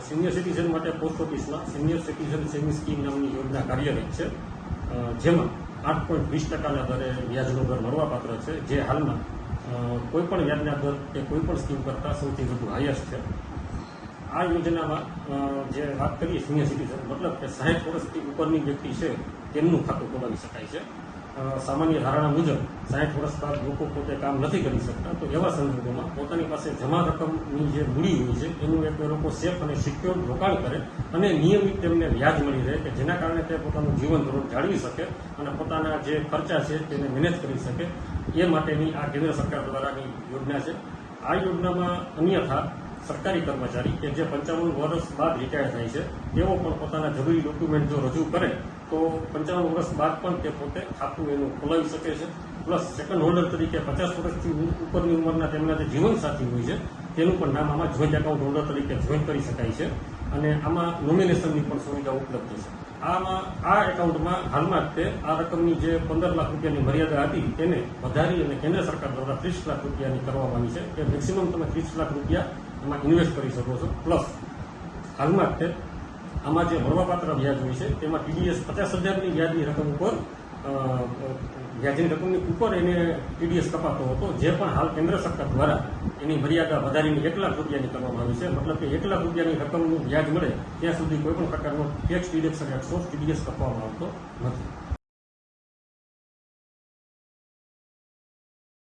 Senior citizen માટે post ઓફિસમાં senior citizen saving scheme નામની યોજના કાર્યરત છે, જેમાં 8.20% દરે વ્યાજનો દર મળવાપાત્ર છે, જે હાલમાં કોઈપણ વ્યાજના દર કે કોઈપણ સ્કીમ કરતાં સૌથી વધુ હાઈએસ્ટ છે. આ યોજનામાં જે વાત કરીએ સિનિયર સિટીઝન મતલબ કે 60 વર્ષથી ઉપરની વ્યક્તિ છે તેમનું ખાતું ખોલાવી શકાય છે. સામાન્ય ધારણા મુજબ 60 વર્ષ બાદ લોકો પોતે કામ નથી કરી શકતા, તો એવા સંજોગોમાં પોતાની પાસે જમા રકમની જે મૂડી હોય છે એનું એક લોકો સેફ અને સિક્યોર રોકાણ કરે અને નિયમિત તેમને વ્યાજ મળી રહે કે જેના કારણે તે પોતાનું જીવન ધોરણ જાળવી શકે અને પોતાના જે ખર્ચા છે તેને મેનેજ કરી શકે, એ માટેની આ કેન્દ્ર સરકાર દ્વારાની યોજના છે. આ યોજનામાં અન્યથા સરકારી કર્મચારી કે જે 55 વર્ષ બાદ રિટાયર થાય છે તેઓ પણ પોતાના જરૂરી ડોક્યુમેન્ટ જો રજૂ કરે તો 55 વર્ષ બાદ પણ તે પોતે ખાતું એનું ખોલાવી શકે છે. પ્લસ સેકન્ડ હોલ્ડર તરીકે 50 વર્ષથી ઉપરની ઉંમરના તેમના જે જીવનસાથી હોય છે તેનું પણ નામ આમાં જોઈન્ટ એકાઉન્ટ હોલ્ડર તરીકે જોઈન કરી શકાય છે અને આમાં નોમિનેશનની પણ સુવિધા ઉપલબ્ધ છે. આ એકાઉન્ટમાં હાલમાં જ તે આ રકમની જે 15 લાખ રૂપિયાની મર્યાદા હતી તેને વધારી અને કેન્દ્ર સરકાર દ્વારા 30 લાખ રૂપિયાની કરવામાં આવી છે કે મેક્સિમમ તમે 30 લાખ રૂપિયા એમાં ઇન્વેસ્ટ કરી શકો છો. પ્લસ હાલમાં જ તે આમાં જે મળવાપાત્ર વ્યાજ હોય છે તેમાં ટીડીએસ 50,000ની વ્યાજની રકમ ઉપર વ્યાજની રકમની ઉપર એને ટીડીએસ કપાતો હતો, જે પણ હાલ કેન્દ્ર સરકાર દ્વારા એની મર્યાદા વધારીને 1 લાખ રૂપિયાની કરવામાં આવી છે. મતલબ કે 1 લાખ રૂપિયાની રકમનું વ્યાજ મળે ત્યાં સુધી કોઈપણ પ્રકારનો ટેક્સ ડિડક્શન એક્સોસ ટીડીએસ કપવામાં આવતો નથી.